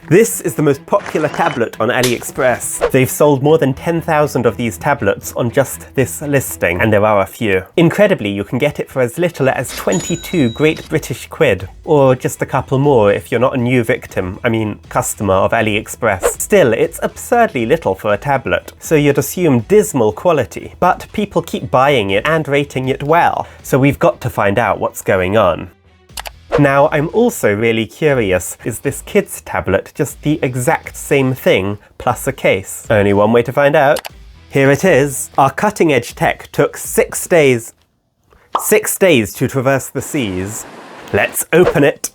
This is the most popular tablet on AliExpress. They've sold more than 10,000 of these tablets on just this listing, and there are a few. Incredibly, you can get it for as little as 22 Great British quid, or just a couple more if you're not a new customer of AliExpress. Still, it's absurdly little for a tablet, so you'd assume dismal quality. But people keep buying it and rating it well, so we've got to find out what's going on. Now, I'm also really curious, is this kid's tablet just the exact same thing plus a case? Only one way to find out. Here it is. Our cutting edge tech took 6 days. 6 days to traverse the seas. Let's open it.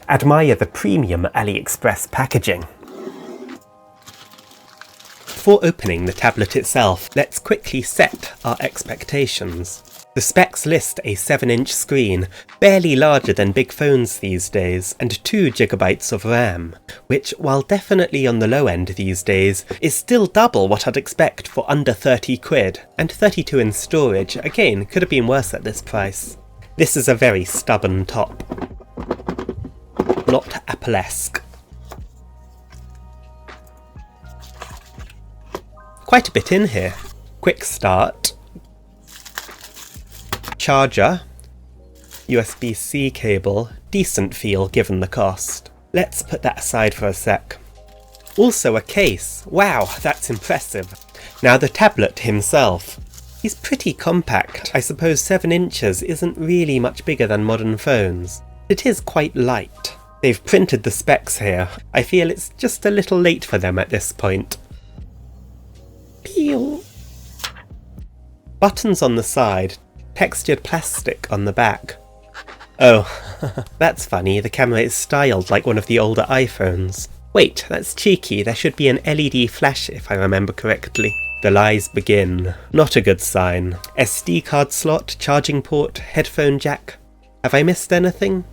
Admire the premium AliExpress packaging. Before opening the tablet itself, let's quickly set our expectations. The specs list a 7-inch screen, barely larger than big phones these days, and 2 GB of RAM, which, while definitely on the low end these days, is still double what I'd expect for under 30 quid, and 32 in storage, again, could have been worse at this price. This is a very stubborn top. Not Apple-esque. Quite a bit in here. Quick start. Charger, USB-C cable, decent feel given the cost. Let's put that aside for a sec. Also a case, wow, that's impressive. Now the tablet himself. He's pretty compact. I suppose 7 inches isn't really much bigger than modern phones. It is quite light. They've printed the specs here. I feel it's just a little late for them at this point. Peel. Buttons on the side. Textured plastic on the back. Oh, that's funny, the camera is styled like one of the older iPhones. Wait, that's cheeky, there should be an LED flash if I remember correctly. The lies begin. Not a good sign. SD card slot, charging port, headphone jack. Have I missed anything?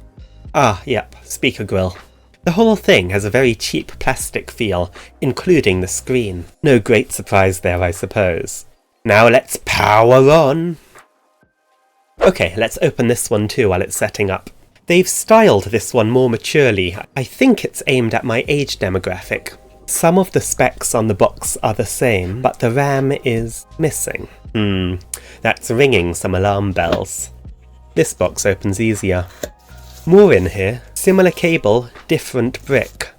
Ah, yep, speaker grill. The whole thing has a very cheap plastic feel, including the screen. No great surprise there, I suppose. Now let's power on! Okay, let's open this one too while it's setting up. They've styled this one more maturely. I think it's aimed at my age demographic. Some of the specs on the box are the same, but the RAM is missing. That's ringing some alarm bells. This box opens easier. More in here. Similar cable, different brick.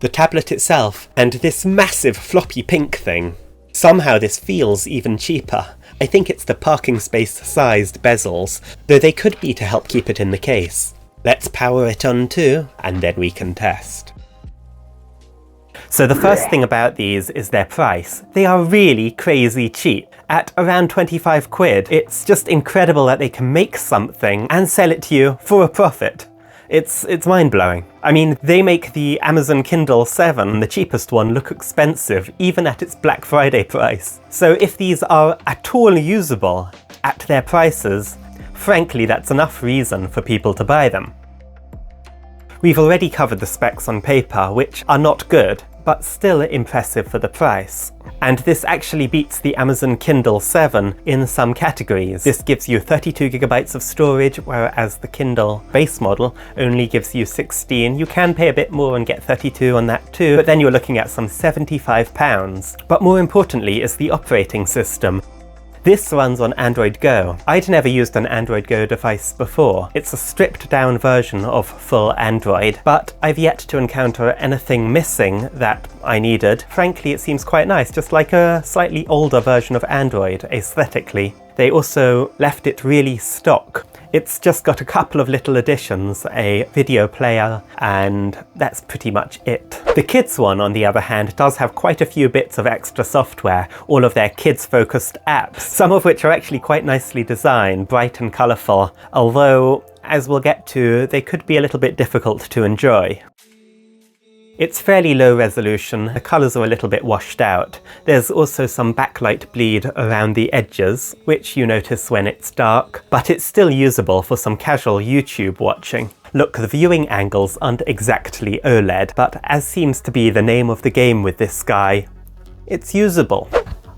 The tablet itself, and this massive floppy pink thing. Somehow this feels even cheaper. I think it's the parking space-sized bezels, though they could be to help keep it in the case. Let's power it on too, and then we can test. So the first thing about these is their price. They are really crazy cheap. At around 25 quid, it's just incredible that they can make something and sell it to you for a profit. It's mind-blowing. I mean, they make the Amazon Kindle 7, the cheapest one, look expensive, even at its Black Friday price. So if these are at all usable at their prices, frankly, that's enough reason for people to buy them. We've already covered the specs on paper, which are not good, but still impressive for the price. And this actually beats the Amazon Kindle 7 in some categories. This gives you 32 GB of storage, whereas the Kindle base model only gives you 16. You can pay a bit more and get 32 on that too, but then you're looking at some £75. But more importantly is the operating system. This runs on Android Go. I'd never used an Android Go device before. It's a stripped down version of full Android, but I've yet to encounter anything missing that I needed. Frankly, it seems quite nice, just like a slightly older version of Android aesthetically. They also left it really stock. It's just got a couple of little additions, a video player, and that's pretty much it. The kids one, on the other hand, does have quite a few bits of extra software, all of their kids-focused apps, some of which are actually quite nicely designed, bright and colourful, although, as we'll get to, they could be a little bit difficult to enjoy. It's fairly low resolution, the colours are a little bit washed out. There's also some backlight bleed around the edges, which you notice when it's dark, but it's still usable for some casual YouTube watching. Look, the viewing angles aren't exactly OLED, but as seems to be the name of the game with this guy, it's usable.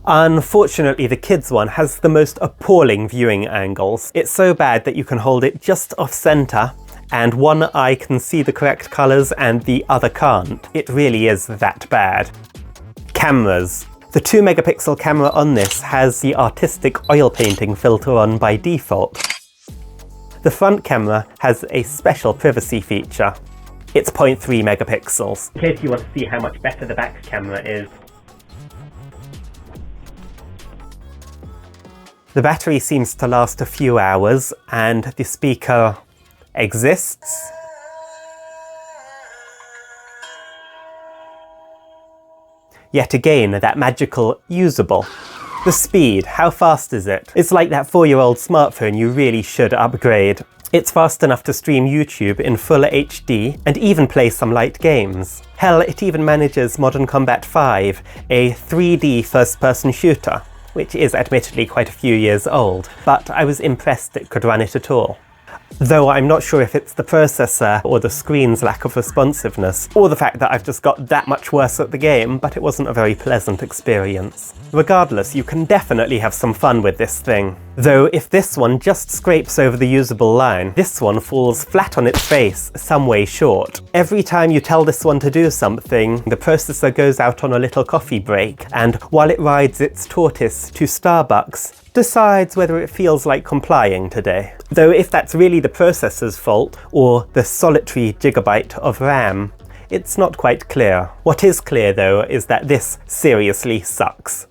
Unfortunately, the kids one has the most appalling viewing angles. It's so bad that you can hold it just off center and one eye can see the correct colours and the other can't. It really is that bad. Cameras. The 2 megapixel camera on this has the artistic oil painting filter on by default. The front camera has a special privacy feature. It's 0.3 megapixels. In case you want to see how much better the back camera is. The battery seems to last a few hours, and the speaker exists. Yet again, that magical usable. The speed, how fast is it? It's like that 4-year-old smartphone you really should upgrade. It's fast enough to stream YouTube in full HD and even play some light games. Hell, it even manages Modern Combat 5, a 3D first-person shooter, which is admittedly quite a few years old, but I was impressed it could run it at all. Though I'm not sure if it's the processor or the screen's lack of responsiveness, or the fact that I've just got that much worse at the game, but it wasn't a very pleasant experience. Regardless, you can definitely have some fun with this thing. Though if this one just scrapes over the usable line, this one falls flat on its face, some way short. Every time you tell this one to do something, the processor goes out on a little coffee break, and while it rides its tortoise to Starbucks, decides whether it feels like complying today. Though if that's really the processor's fault, or the solitary gigabyte of RAM, it's not quite clear. What is clear though is that this seriously sucks.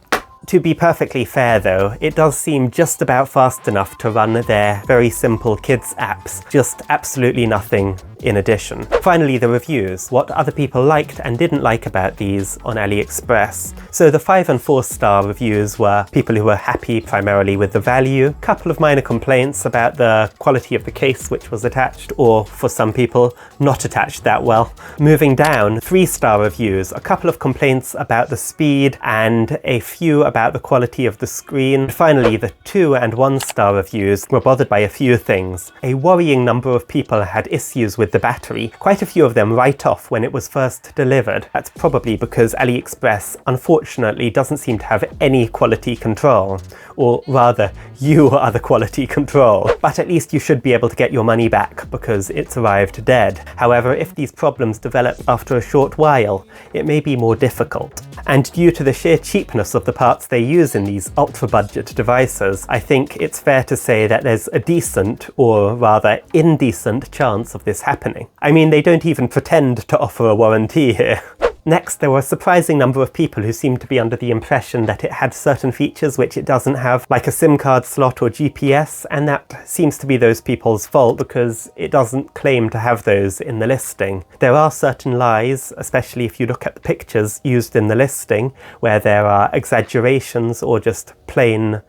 To be perfectly fair though, it does seem just about fast enough to run their very simple kids apps, just absolutely nothing in addition. Finally, the reviews, what other people liked and didn't like about these on AliExpress. So the 5 and 4 star reviews were people who were happy primarily with the value, couple of minor complaints about the quality of the case which was attached, or for some people, not attached that well. Moving down, 3-star reviews, a couple of complaints about the speed and a few about the quality of the screen. And finally, the 2 and 1-star reviews were bothered by a few things. A worrying number of people had issues with the battery, quite a few of them right off when it was first delivered. That's probably because AliExpress unfortunately doesn't seem to have any quality control, or rather, you are the quality control. But at least you should be able to get your money back because it's arrived dead. However, if these problems develop after a short while, it may be more difficult. And due to the sheer cheapness of the parts they use in these ultra-budget devices, I think it's fair to say that there's a decent, or rather indecent, chance of this happening. I mean, they don't even pretend to offer a warranty here. Next, there were a surprising number of people who seemed to be under the impression that it had certain features which it doesn't have, like a SIM card slot or GPS, and that seems to be those people's fault because it doesn't claim to have those in the listing. There are certain lies, especially if you look at the pictures used in the listing, where there are exaggerations or just plain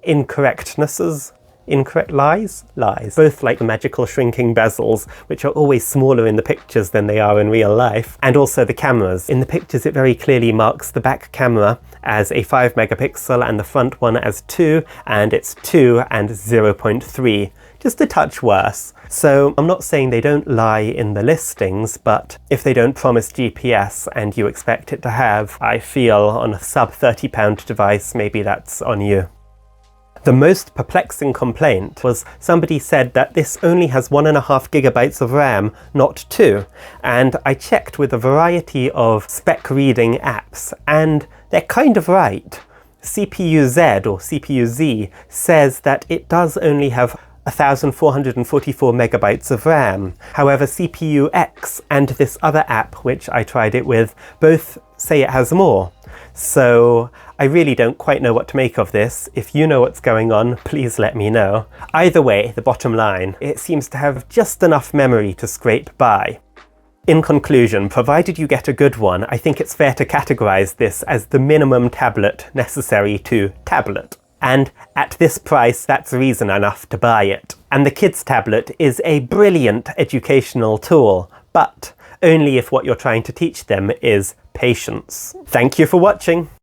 incorrectnesses. Incorrect lies? Lies. Both like the magical shrinking bezels, which are always smaller in the pictures than they are in real life, and also the cameras. In the pictures it very clearly marks the back camera as a 5 megapixel and the front one as 2, and it's 2 and 0.3. Just a touch worse. So I'm not saying they don't lie in the listings, but if they don't promise GPS and you expect it to have, I feel on a sub £30 device, maybe that's on you. The most perplexing complaint was somebody said that this only has 1.5 gigabytes of RAM, not 2. And I checked with a variety of spec reading apps, and they're kind of right. CPU-Z or CPU-Z says that it does only have 1,444 megabytes of RAM. However, CPU-X and this other app, which I tried it with, both say it has more. So I really don't quite know what to make of this. If you know what's going on, please let me know. Either way, the bottom line, it seems to have just enough memory to scrape by. In conclusion, provided you get a good one, I think it's fair to categorize this as the minimum tablet necessary to tablet. And at this price, that's reason enough to buy it. And the kids' tablet is a brilliant educational tool, but only if what you're trying to teach them is patience. Thank you for watching.